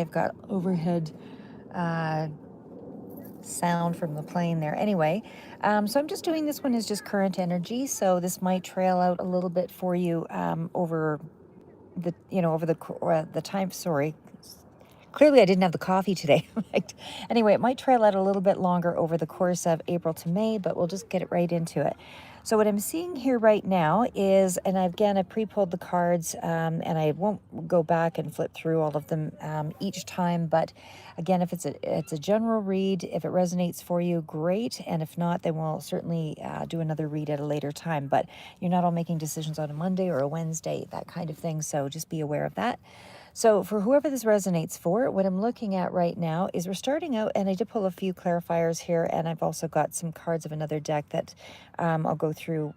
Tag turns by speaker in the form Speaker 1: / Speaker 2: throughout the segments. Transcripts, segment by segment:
Speaker 1: I've got overhead uh, sound from the plane there. Anyway, so I'm just doing this one as just current energy. So this might trail out a little bit for you over the time. Sorry. Clearly, I didn't have the coffee today. Anyway, it might trail out a little bit longer over the course of April to May, but we'll just get it right into it. So what I'm seeing here right now is, and again, I pre-pulled the cards, and I won't go back and flip through all of them each time. But again, if it's a general read, if it resonates for you, great. And if not, then we'll certainly do another read at a later time. But you're not all making decisions on a Monday or a Wednesday, that kind of thing. So just be aware of that. So for whoever this resonates for, what I'm looking at right now is we're starting out, and I did pull a few clarifiers here, and I've also got some cards of another deck that I'll go through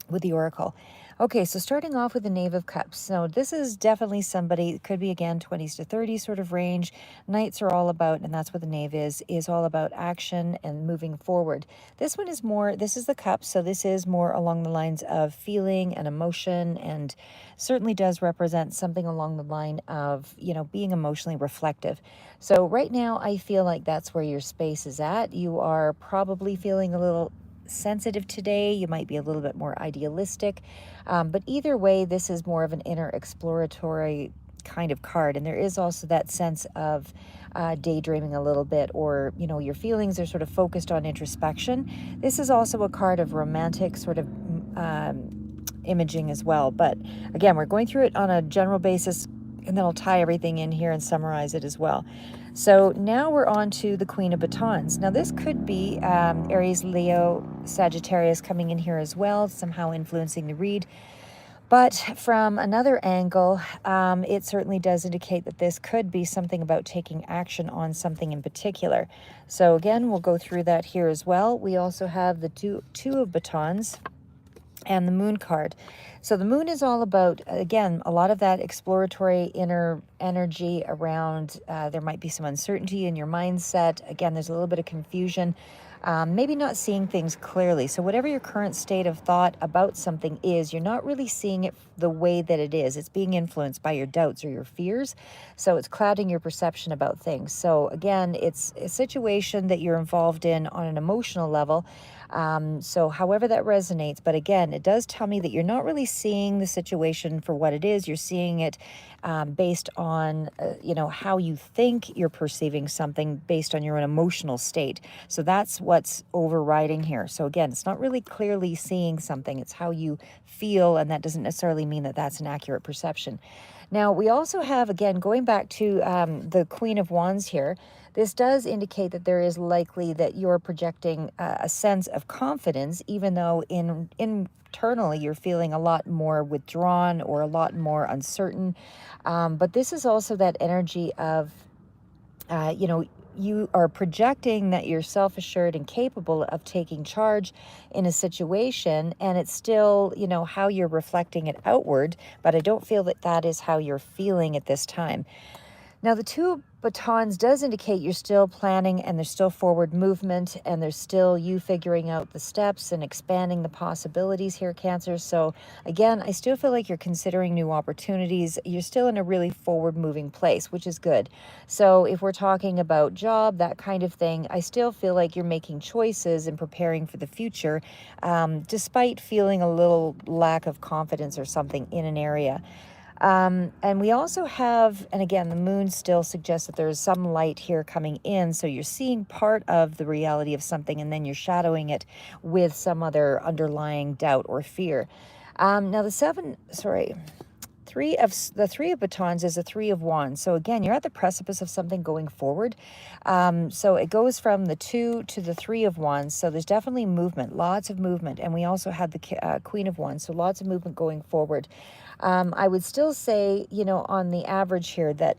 Speaker 1: with the Oracle. Okay, so starting off with the Knave of Cups. So this is definitely somebody, it could be again 20s to 30s sort of range. Knights are all about, and that's what the Knave is all about action and moving forward. This one is more, this is the Cups, so this is more along the lines of feeling and emotion, and certainly does represent something along the line of, being emotionally reflective. So right now, I feel like that's where your space is at. You are probably feeling a little sensitive today. You might be a little bit more idealistic. But either way, this is more of an inner exploratory kind of card. And there is also that sense of daydreaming a little bit, or, your feelings are sort of focused on introspection. This is also a card of romantic sort of imaging as well. But again, we're going through it on a general basis, and then I'll tie everything in here and summarize it as well. So now we're on to the Queen of Batons. Now this could be Aries, Leo, Sagittarius coming in here as well, somehow influencing the read. But from another angle, it certainly does indicate that this could be something about taking action on something in particular. So again, we'll go through that here as well. We also have the two of Batons and the Moon card. So the Moon is all about, again, a lot of that exploratory inner energy around, there might be some uncertainty in your mindset. Again, there's a little bit of confusion, maybe not seeing things clearly. So whatever your current state of thought about something is, you're not really seeing it the way that it is. It's being influenced by your doubts or your fears. So it's clouding your perception about things. So again, it's a situation that you're involved in on an emotional level. So however that resonates, but again, it does tell me that you're not really seeing the situation for what it is. You're seeing it based on, how you think you're perceiving something based on your own emotional state. So that's what's overriding here. So again, it's not really clearly seeing something. It's how you feel, and that doesn't necessarily mean that that's an accurate perception. Now, we also have, again, going back to the Queen of Wands here, this does indicate that there is likely that you're projecting a sense of confidence, even though internally you're feeling a lot more withdrawn or a lot more uncertain. But this is also that energy of, you are projecting that you're self-assured and capable of taking charge in a situation, and it's still, how you're reflecting it outward, but I don't feel that that is how you're feeling at this time. Now, the two of Batons does indicate you're still planning, and there's still forward movement, and there's still you figuring out the steps and expanding the possibilities here, Cancer. So again, I still feel like you're considering new opportunities. You're still in a really forward moving place, which is good. So if we're talking about job, that kind of thing, I still feel like you're making choices and preparing for the future, despite feeling a little lack of confidence or something in an area. And we also have, and again, the Moon still suggests that there's some light here coming in. So you're seeing part of the reality of something, and then you're shadowing it with some other underlying doubt or fear. Now three of Batons is a Three of Wands. So again, you're at the precipice of something going forward. So it goes from the Two to the Three of Wands. So there's definitely movement, lots of movement. And we also had the Queen of Wands. So lots of movement going forward. I would still say, on the average here, that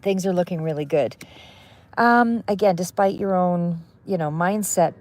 Speaker 1: things are looking really good. Again, despite your own mindset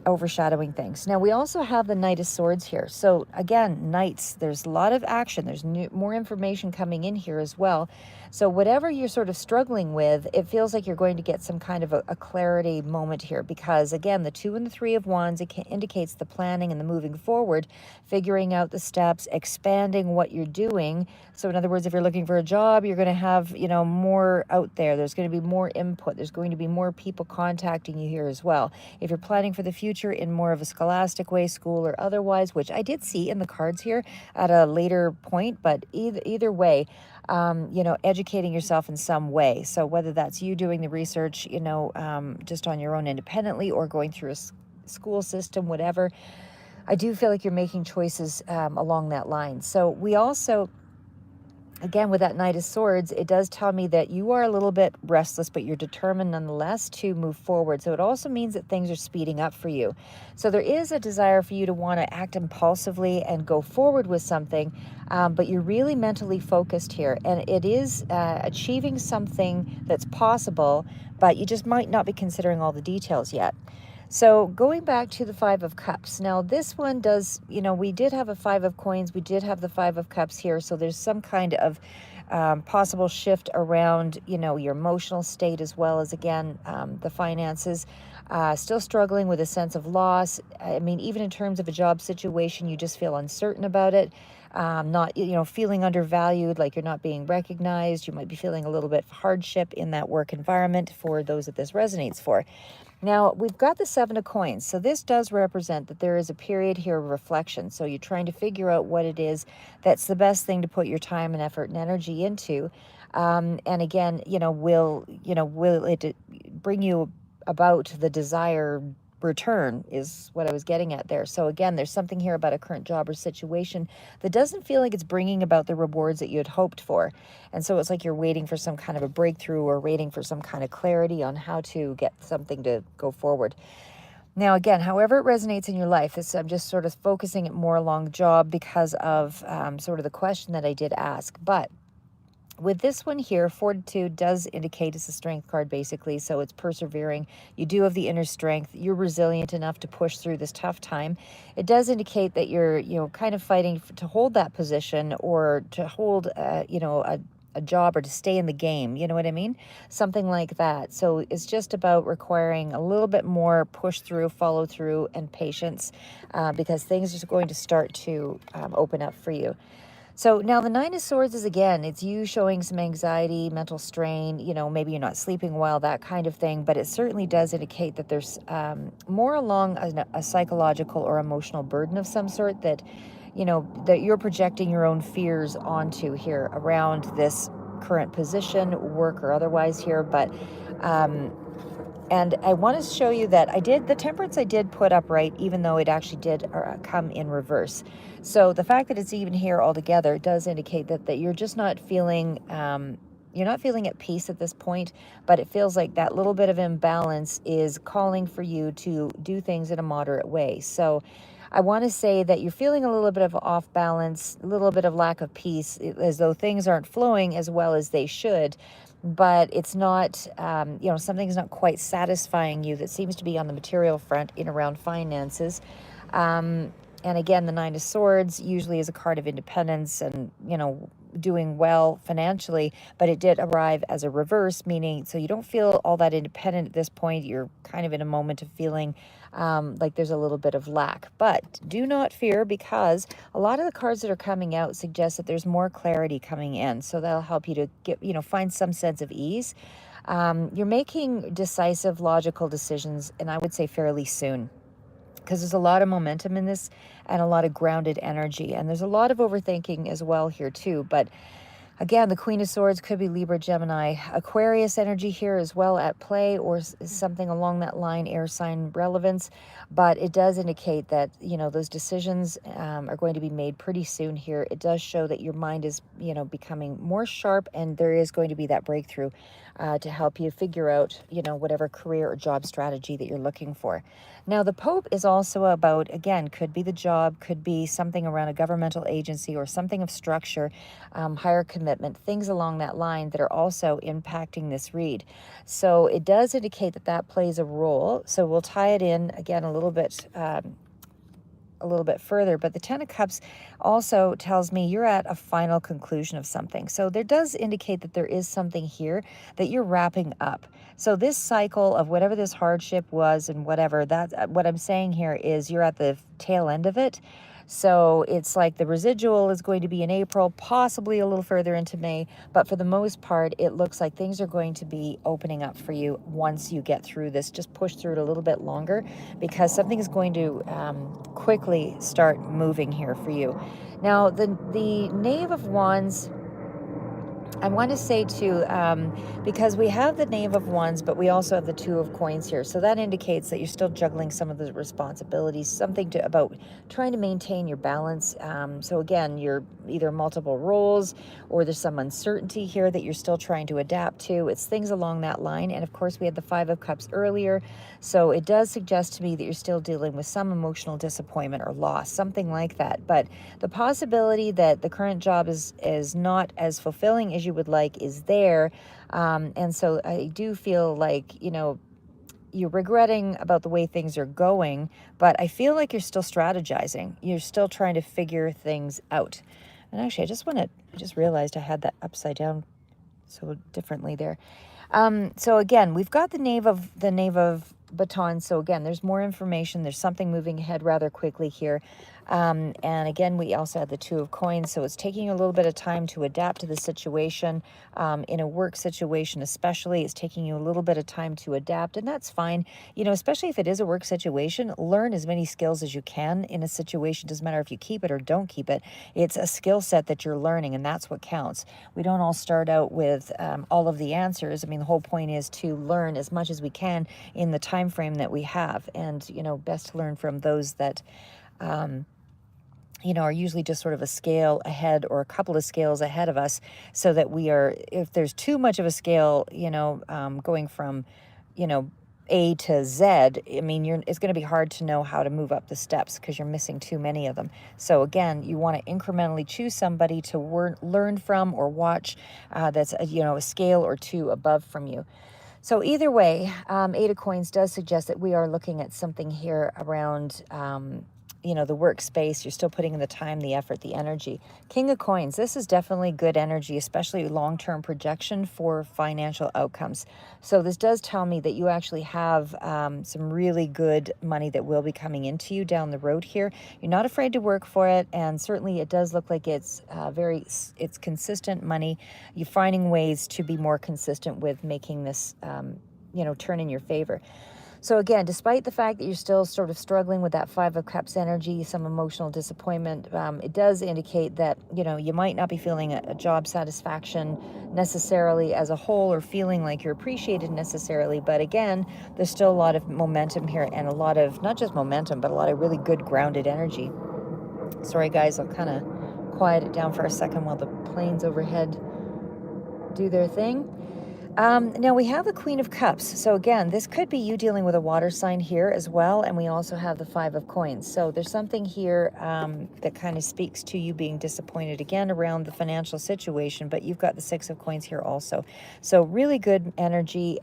Speaker 1: overshadowing things. Now we also have the Knight of Swords here. So again, knights, there's a lot of action. There's more information coming in here as well. So whatever you're sort of struggling with, it feels like you're going to get some kind of a clarity moment here, because again, the 2 and the 3 of Wands, it indicates the planning and the moving forward, figuring out the steps, expanding what you're doing. So in other words, if you're looking for a job, you're going to have, more out there. There's going to be more input. There's going to be more people contacting you here as well. If you're planning for the future in more of a scholastic way, school or otherwise, which I did see in the cards here at a later point, but either way, educating yourself in some way. So whether that's you doing the research, just on your own independently, or going through a school system, whatever, I do feel like you're making choices along that line. So we also, again, with that Knight of Swords, it does tell me that you are a little bit restless, but you're determined nonetheless to move forward. So it also means that things are speeding up for you. So there is a desire for you to want to act impulsively and go forward with something, but you're really mentally focused here. And it is achieving something that's possible, but you just might not be considering all the details yet. So going back to the 5 of Cups. Now this one does, we did have a 5 of Coins. We did have the 5 of Cups here. So there's some kind of possible shift around, your emotional state, as well as, again, the finances. Still struggling with a sense of loss. I mean, even in terms of a job situation, you just feel uncertain about it. Not, feeling undervalued, like you're not being recognized. You might be feeling a little bit of hardship in that work environment for those that this resonates for. Now, we've got the 7 of Coins. So this does represent that there is a period here of reflection. So you're trying to figure out what it is that's the best thing to put your time and effort and energy into. And again, will it bring you about the desired return, is what I was getting at there. So again, there's something here about a current job or situation that doesn't feel like it's bringing about the rewards that you had hoped for. And so it's like you're waiting for some kind of a breakthrough, or waiting for some kind of clarity on how to get something to go forward. Now, again, however it resonates in your life, I'm just sort of focusing it more along job because of sort of the question that I did ask. But with this one here, Fortitude does indicate it's a strength card, basically. So it's persevering. You do have the inner strength. You're resilient enough to push through this tough time. It does indicate that you're, kind of fighting to hold that position, or to hold, a job, or to stay in the game. You know what I mean? Something like that. So it's just about requiring a little bit more push through, follow through, and patience, because things are going to start to open up for you. So now the 9 of Swords is, again, it's you showing some anxiety, mental strain, maybe you're not sleeping well, that kind of thing. But it certainly does indicate that there's more along a psychological or emotional burden of some sort that, that you're projecting your own fears onto here around this current position, work or otherwise here. But and I want to show you that the temperance I did put up right, even though it actually did come in reverse. So the fact that it's even here altogether does indicate that you're just not feeling, you're not feeling at peace at this point, but it feels like that little bit of imbalance is calling for you to do things in a moderate way. So I want to say that you're feeling a little bit of off balance, a little bit of lack of peace, as though things aren't flowing as well as they should. But it's not, something's not quite satisfying you that seems to be on the material front in around finances. And again, the 9 of Swords usually is a card of independence and, doing well financially, but it did arrive as a reverse, meaning so you don't feel all that independent at this point. You're kind of in a moment of feeling like there's a little bit of lack. But do not fear, because a lot of the cards that are coming out suggest that there's more clarity coming in. So that'll help you to get, find some sense of ease. You're making decisive, logical decisions, and I would say fairly soon, because there's a lot of momentum in this and a lot of grounded energy. And there's a lot of overthinking as well here too. But again, the Queen of Swords could be Libra, Gemini, Aquarius energy here as well at play, or something along that line, air sign relevance. But it does indicate that, those decisions are going to be made pretty soon here. It does show that your mind is, becoming more sharp, and there is going to be that breakthrough to help you figure out, whatever career or job strategy that you're looking for. Now, the Pope is also about, again, could be the job, could be something around a governmental agency or something of structure, higher commitment. commitment, things along that line that are also impacting this read. So it does indicate that that plays a role. So we'll tie it in again a little bit further, but the Ten of Cups also tells me you're at a final conclusion of something. So there does indicate that there is something here that you're wrapping up. So this cycle of whatever this hardship was and whatever, that what I'm saying here is you're at the tail end of it. So it's like the residual is going to be in April, possibly a little further into May, but for the most part, it looks like things are going to be opening up for you once you get through this. Just push through it a little bit longer because something is going to quickly start moving here for you. Now, the Knave of Wands, I want to say too, because we have the Knave of Wands, but we also have the Two of Coins here. So that indicates that you're still juggling some of the responsibilities, something about trying to maintain your balance. So again, you're either multiple roles or there's some uncertainty here that you're still trying to adapt to. It's things along that line. And of course, we had the Five of Cups earlier. So it does suggest to me that you're still dealing with some emotional disappointment or loss, something like that. But the possibility that the current job is not as fulfilling as you would like is there. And so I do feel like, you're regretting about the way things are going, but I feel like you're still strategizing. You're still trying to figure things out. And actually, I just realized I had that upside down so differently there. So again, we've got the Knave of Batons. So again, there's more information. There's something moving ahead rather quickly here. And again, we also have the Two of Coins. So it's taking a little bit of time to adapt to the situation. In a work situation especially, it's taking you a little bit of time to adapt. And that's fine. Especially if it is a work situation, learn as many skills as you can in a situation. Doesn't matter if you keep it or don't keep it. It's a skill set that you're learning, and that's what counts. We don't all start out with all of the answers. I mean, the whole point is to learn as much as we can in the time frame that we have. And, best to learn from those that are usually just sort of a scale ahead or a couple of scales ahead of us, so that if there's too much of a scale, going from, A to Z, I mean, it's going to be hard to know how to move up the steps because you're missing too many of them. So again, you want to incrementally choose somebody to learn from or watch that's, a scale or two above from you. So either way, Eight of Coins does suggest that we are looking at something here around the workspace. You're still putting in the time, the effort, the energy. King of Coins, this is definitely good energy, especially long-term projection for financial outcomes. So this does tell me that you actually have some really good money that will be coming into you down the road here. You're not afraid to work for it, and certainly it does look like it's consistent money. You're finding ways to be more consistent with making this turn in your favor. So again, despite the fact that you're still sort of struggling with that Five of Cups energy, some emotional disappointment, it does indicate that, you might not be feeling a job satisfaction necessarily as a whole, or feeling like you're appreciated necessarily. But again, there's still a lot of momentum here, and a lot of, not just momentum, but a lot of really good grounded energy. Sorry guys, I'll kind of quiet it down for a second while the planes overhead do their thing. Now we have the Queen of Cups. So again, this could be you dealing with a water sign here as well. And we also have the Five of Coins. So there's something here that kind of speaks to you being disappointed again around the financial situation, but you've got the Six of Coins here also. So really good energy,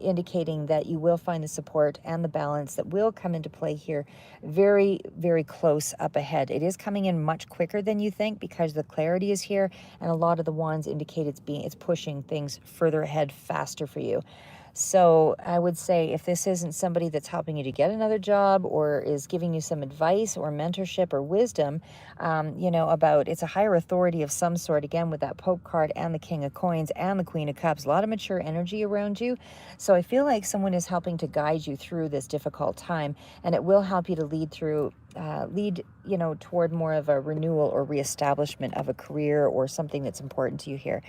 Speaker 1: indicating that you will find the support and the balance that will come into play here very, very close up ahead. It is coming in much quicker than you think because the clarity is here, and a lot of the wands indicate it's pushing things further ahead faster for you. So I would say if this isn't somebody that's helping you to get another job or is giving you some advice or mentorship or wisdom, about it's a higher authority of some sort, again, with that Pope card and the King of Coins and the Queen of Cups, a lot of mature energy around you. So I feel like someone is helping to guide you through this difficult time, and it will help you to lead toward more of a renewal or reestablishment of a career or something that's important to you here.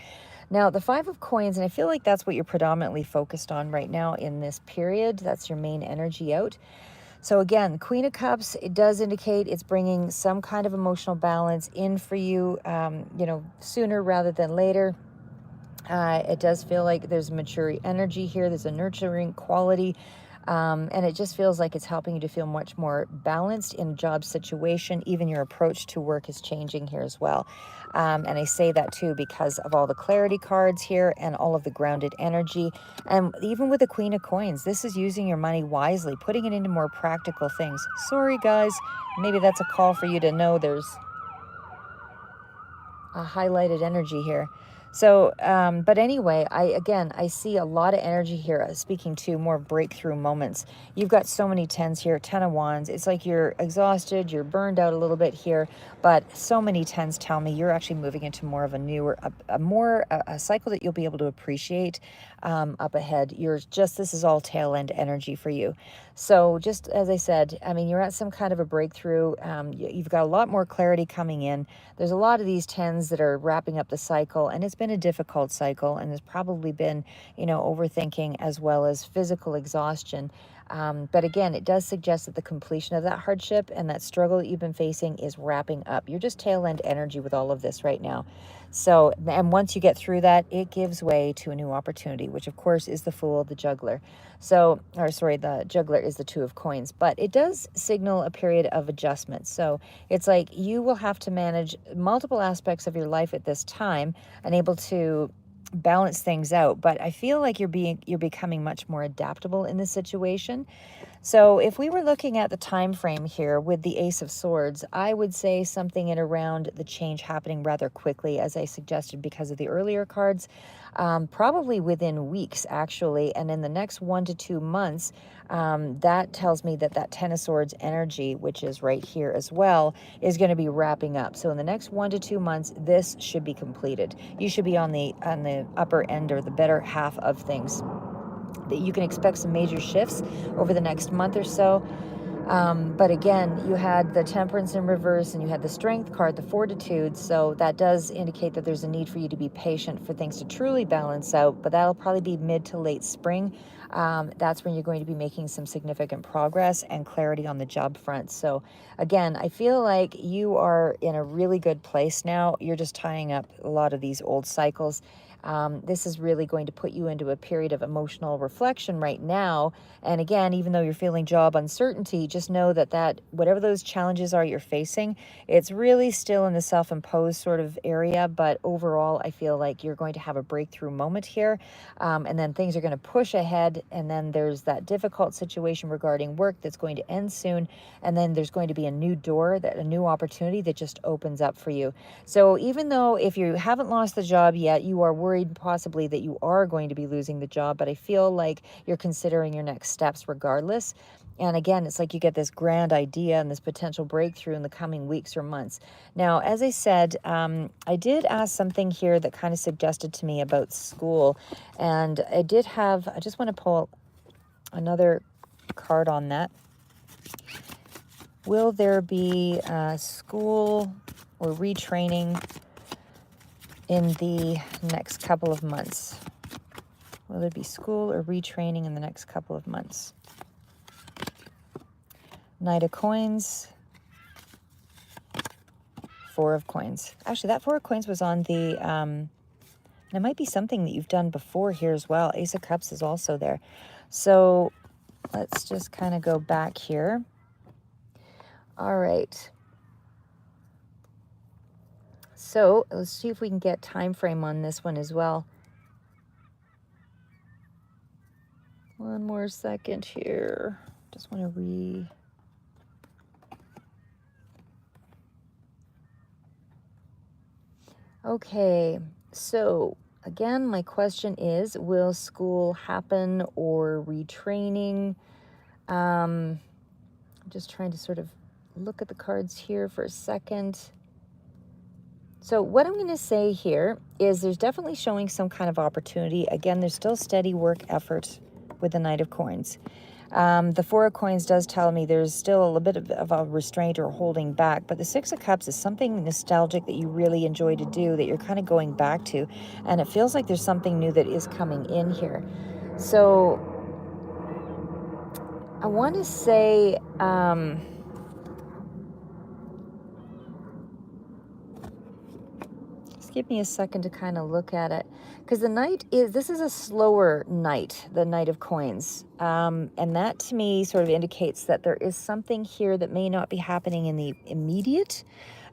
Speaker 1: Now, the Five of Coins, and I feel like that's what you're predominantly focused on right now in this period. That's your main energy out. So again, Queen of Cups, it does indicate it's bringing some kind of emotional balance in for you, sooner rather than later. It does feel like there's mature energy here. There's a nurturing quality. And it just feels like it's helping you to feel much more balanced in a job situation. Even your approach to work is changing here as well. And I say that too because of all the clarity cards here and all of the grounded energy. And even with the Queen of Coins, this is using your money wisely, putting it into more practical things. Sorry, guys. Maybe that's a call for you to know there's a highlighted energy here. So, but anyway, I see a lot of energy here, speaking to more breakthrough moments. You've got so many tens here, 10 of wands. It's like you're exhausted, you're burned out a little bit here, but so many tens tell me you're actually moving into more of a newer, a cycle that you'll be able to appreciate up ahead. This is all tail end energy for you. So just as I said, I mean, you're at some kind of a breakthrough. You've got a lot more clarity coming in. There's a lot of these tens that are wrapping up the cycle, and it's been a difficult cycle, and there's probably been, overthinking as well as physical exhaustion. But again, it does suggest that the completion of that hardship and that struggle that you've been facing is wrapping up. You're just tail end energy with all of this right now. So, and once you get through that, it gives way to a new opportunity, which of course is the Fool, the Juggler. So, the Juggler is the Two of Coins, but it does signal a period of adjustment. So it's like you will have to manage multiple aspects of your life at this time and able to balance things out. But I feel like you're becoming much more adaptable in this situation. So if we were looking at the time frame here with the Ace of Swords, I would say something in around the change happening rather quickly, as I suggested because of the earlier cards, probably within weeks actually, and in the next 1 to 2 months. That tells me that Ten of Swords energy, which is right here as well, is going to be wrapping up. So in the next 1 to 2 months, this should be completed. You should be on the upper end or the better half of things. That you can expect some major shifts over the next month or so. But again, you had the Temperance in reverse and you had the Strength card, the Fortitude. So that does indicate that there's a need for you to be patient for things to truly balance out. But that'll probably be mid to late spring. That's when you're going to be making some significant progress and clarity on the job front. So again, I feel like you are in a really good place now. You're just tying up a lot of these old cycles. This is really going to put you into a period of emotional reflection right now. And again, even though you're feeling job uncertainty, just know that whatever those challenges are you're facing, it's really still in the self-imposed sort of area. But overall, I feel like you're going to have a breakthrough moment here. And then things are going to push ahead. And then there's that difficult situation regarding work that's going to end soon. And then there's going to be a new door, a new opportunity that just opens up for you. So even though if you haven't lost the job yet, you are worried possibly that you are going to be losing the job, but I feel like you're considering your next steps regardless. And again, it's like you get this grand idea and this potential breakthrough in the coming weeks or months. Now, as I said, I did ask something here that kind of suggested to me about school. And I just want to pull another card on that. Will there be school or retraining in the next couple of months? Will there be school or retraining in the next couple of months? Knight of Coins, Four of Coins. Actually, that Four of Coins was on the, it might be something that you've done before here as well. Ace of Cups is also there. So let's just kind of go back here. All right. So let's see if we can get time frame on this one as well. One more second here. Just want to Okay, so again, my question is, will school happen or retraining? I'm just trying to sort of look at the cards here for a second. So what I'm going to say here is there's definitely showing some kind of opportunity. Again, there's still steady work effort with the Knight of Coins. The Four of Coins does tell me there's still a little bit of a restraint or holding back, but the Six of Cups is something nostalgic that you really enjoy to do, that you're kind of going back to, and it feels like there's something new that is coming in here. So I want to say, give me a second to kind of look at it, because this is a slower Knight, the Knight of Coins. And that to me sort of indicates that there is something here that may not be happening in the immediate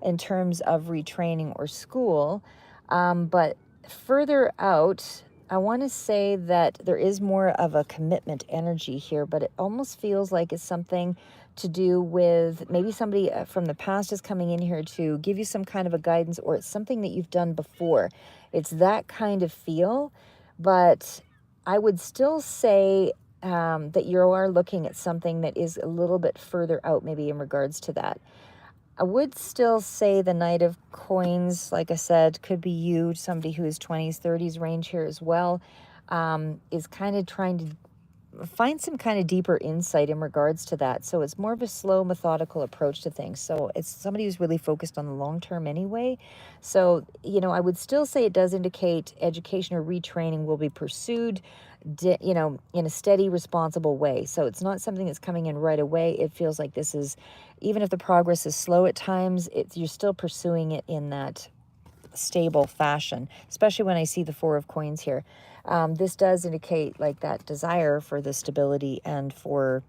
Speaker 1: in terms of retraining or school. But further out, I want to say that there is more of a commitment energy here, but it almost feels like it's something to do with maybe somebody from the past is coming in here to give you some kind of a guidance, or it's something that you've done before. It's that kind of feel, but I would still say that you are looking at something that is a little bit further out, maybe in regards to that. I would still say the Knight of Coins, like I said, could be you, somebody who is 20s, 30s range here as well, is kind of trying to find some kind of deeper insight in regards to that. So it's more of a slow, methodical approach to things. So it's somebody who's really focused on the long term anyway. So, I would still say it does indicate education or retraining will be pursued, in a steady, responsible way. So it's not something that's coming in right away. It feels like this is, even if the progress is slow at times, you're still pursuing it in that stable fashion, especially when I see the Four of Coins here. This does indicate like that desire for the stability and for,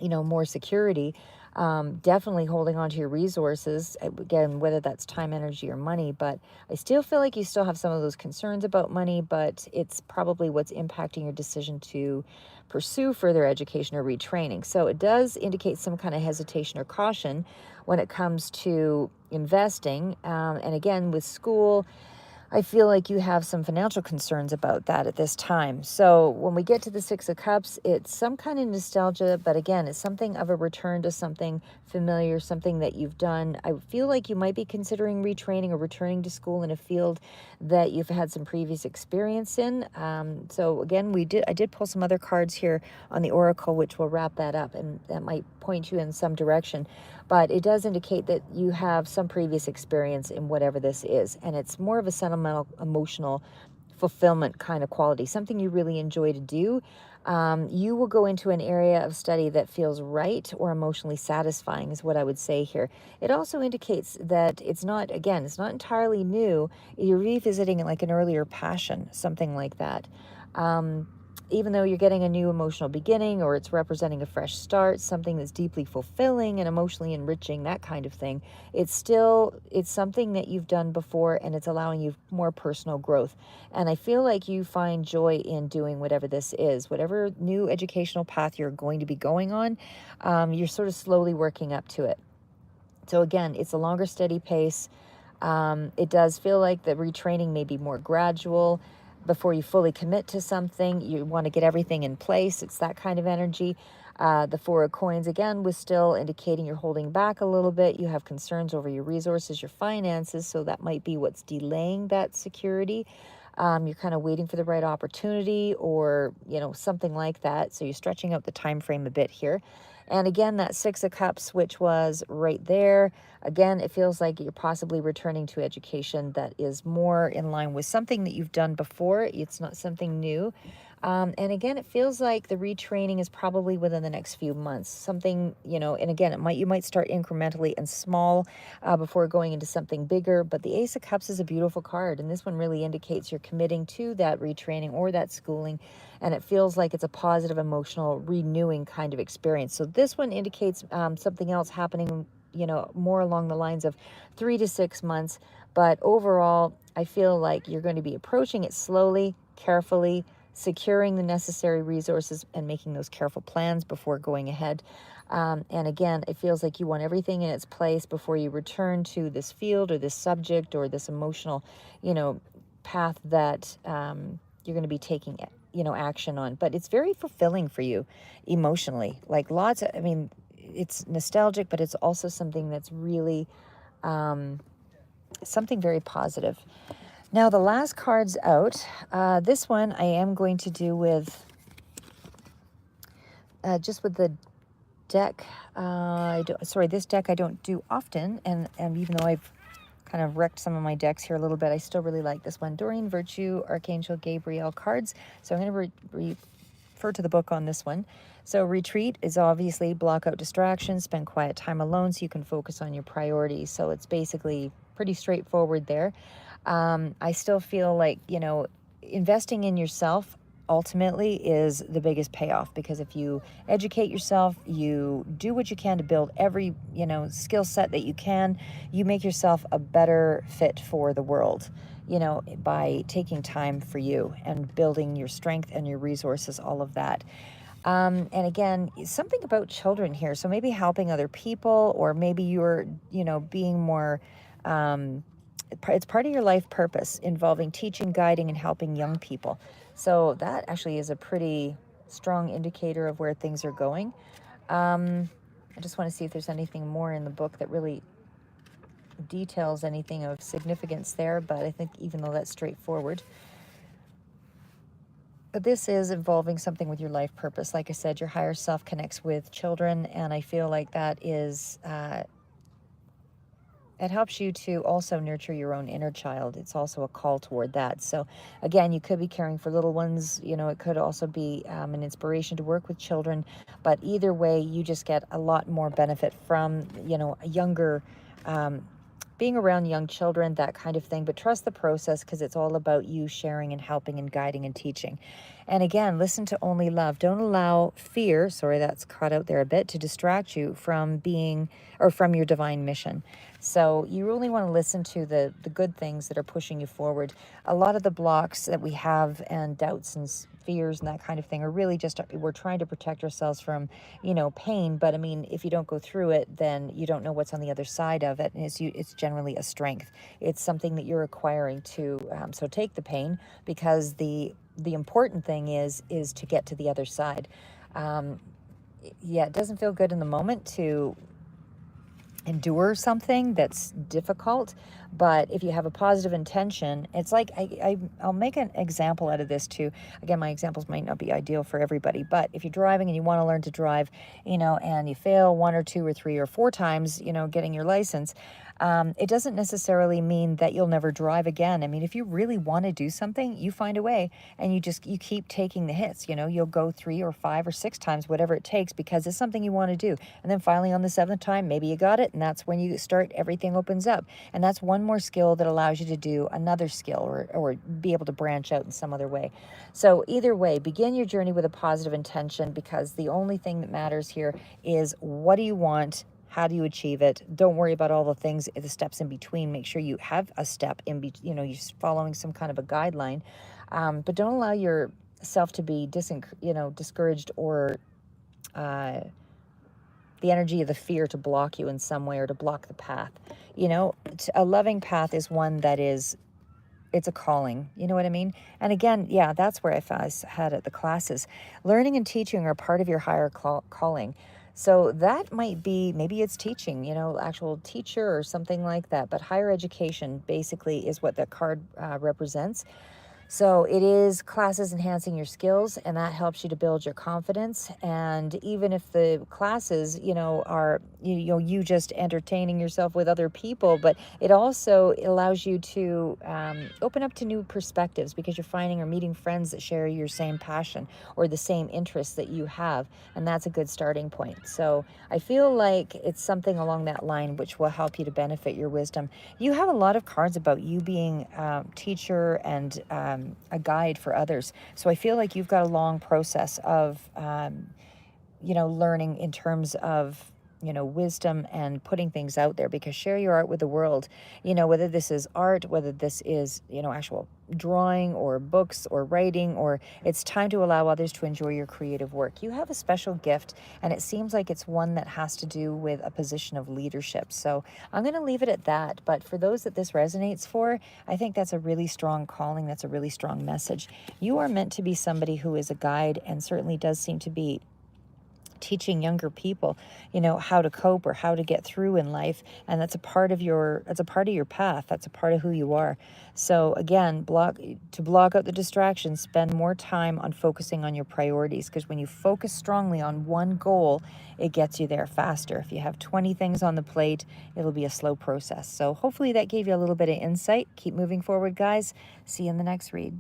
Speaker 1: more security. Definitely holding on to your resources, again, whether that's time, energy, or money. But I still feel like you still have some of those concerns about money, but it's probably what's impacting your decision to pursue further education or retraining. So it does indicate some kind of hesitation or caution when it comes to investing. And again, with school, I feel like you have some financial concerns about that at this time. So when we get to the Six of Cups, it's some kind of nostalgia, but again, it's something of a return to something familiar, something that you've done. I feel like you might be considering retraining or returning to school in a field that you've had some previous experience in. So again, I did pull some other cards here on the Oracle, which will wrap that up, and that might point you in some direction. But it does indicate that you have some previous experience in whatever this is. And it's more of a sentimental, emotional fulfillment kind of quality, something you really enjoy to do. You will go into an area of study that feels right or emotionally satisfying, is what I would say here. It also indicates that it's not entirely new. You're revisiting like an earlier passion, something like that. Even though you're getting a new emotional beginning, or it's representing a fresh start, something that's deeply fulfilling and emotionally enriching, that kind of thing, it's something that you've done before, and it's allowing you more personal growth. And I feel like you find joy in doing whatever this is, whatever new educational path you're going to be going on. You're sort of slowly working up to it. So again, it's a longer, steady pace. It does feel like the retraining may be more gradual. Before you fully commit to something, you want to get everything in place. It's that kind of energy. The Four of Coins, again, was still indicating you're holding back a little bit. You have concerns over your resources, your finances, so that might be what's delaying that security. You're kind of waiting for the right opportunity, or, something like that. So you're stretching out the time frame a bit here. And again, that Six of Cups, which was right there, again, it feels like you're possibly returning to education that is more in line with something that you've done before. It's not something new. And again, it feels like the retraining is probably within the next few months. Something, and again, you might start incrementally and small before going into something bigger. But the Ace of Cups is a beautiful card, and this one really indicates you're committing to that retraining or that schooling, and it feels like it's a positive, emotional, renewing kind of experience. So this one indicates something else happening, more along the lines of 3 to 6 months. But overall, I feel like you're going to be approaching it slowly, carefully, securing the necessary resources and making those careful plans before going ahead. And again, it feels like you want everything in its place before you return to this field or this subject or this emotional, path that you're going to be taking, action on. But it's very fulfilling for you emotionally. Like it's nostalgic, but it's also something that's really something very positive. Now, the last card's out. This one I am going to do with just with the deck. This deck I don't do often, and even though I've kind of wrecked some of my decks here a little bit, I still really like this one. Doreen Virtue, Archangel Gabriel cards. So I'm going to refer to the book on this one. So retreat is obviously block out distractions, spend quiet time alone so you can focus on your priorities. So it's basically pretty straightforward there. I still feel like, investing in yourself ultimately is the biggest payoff, because if you educate yourself, you do what you can to build every, skill set that you can, you make yourself a better fit for the world, by taking time for you and building your strength and your resources, all of that. And again, something about children here. So maybe helping other people, or maybe you're, being more, it's part of your life purpose involving teaching, guiding, and helping young people. So that actually is a pretty strong indicator of where things are going. I just want to see if there's anything more in the book that really details anything of significance there, but I think even though that's straightforward. But this is involving something with your life purpose. Like I said, your higher self connects with children, and I feel like that is, it helps you to also nurture your own inner child. It's also a call toward that. So again, you could be caring for little ones. It could also be an inspiration to work with children. But either way, you just get a lot more benefit from, a younger, being around young children, that kind of thing. But trust the process, because it's all about you sharing and helping and guiding and teaching. And again, listen to only love. Don't allow fear, sorry, that's cut out there a bit, to distract you from being, or from your divine mission. So you really want to listen to the good things that are pushing you forward. A lot of the blocks that we have and doubts and fears and that kind of thing are really just, we're trying to protect ourselves from, pain. But I mean, if you don't go through it, then you don't know what's on the other side of it. And it's generally a strength. It's something that you're acquiring to, so take the pain, because the important thing is to get to the other side. Yeah, it doesn't feel good in the moment to endure something that's difficult, but if you have a positive intention, it's like, I'll make an example out of this too. Again, my examples might not be ideal for everybody, but if you're driving and you want to learn to drive, and you fail 1 or 2 or 3 or 4 times, getting your license, it doesn't necessarily mean that you'll never drive again. I mean, if you really want to do something, you find a way, and you keep taking the hits. You'll go 3 or 5 or 6 times, whatever it takes, because it's something you want to do. And then finally on the 7th time, maybe you got it, and that's when you start, everything opens up. And that's one more skill that allows you to do another skill, or be able to branch out in some other way. So either way, begin your journey with a positive intention, because the only thing that matters here is, what do you want? How do you achieve it? Don't worry about all the things, the steps in between. Make sure you have a step in between, you're following some kind of a guideline. But don't allow yourself to be discouraged, or the energy of the fear to block you in some way, or to block the path. A loving path is one that is, it's a calling, you know what I mean? And again, yeah, that's where I had at the classes. Learning and teaching are part of your higher calling. So that might be, maybe it's teaching, actual teacher or something like that. But higher education basically is what that card represents. So it is classes enhancing your skills, and that helps you to build your confidence. And even if the classes, are, you just entertaining yourself with other people, but it also allows you to open up to new perspectives, because you're finding or meeting friends that share your same passion or the same interests that you have. And that's a good starting point. So I feel like it's something along that line which will help you to benefit your wisdom. You have a lot of cards about you being a teacher and a guide for others. So I feel like you've got a long process of, learning in terms of, wisdom and putting things out there, because share your art with the world, whether this is art, whether this is, actual drawing or books or writing, or it's time to allow others to enjoy your creative work. You have a special gift, and it seems like it's one that has to do with a position of leadership. So I'm going to leave it at that. But for those that this resonates for, I think that's a really strong calling. That's a really strong message. You are meant to be somebody who is a guide, and certainly does seem to be teaching younger people, how to cope or how to get through in life. And that's a part of your path. That's a part of who you are. So again, block out the distractions, spend more time on focusing on your priorities, because when you focus strongly on one goal, it gets you there faster. If you have 20 things on the plate, it'll be a slow process. So hopefully that gave you a little bit of insight. Keep moving forward, guys. See you in the next read.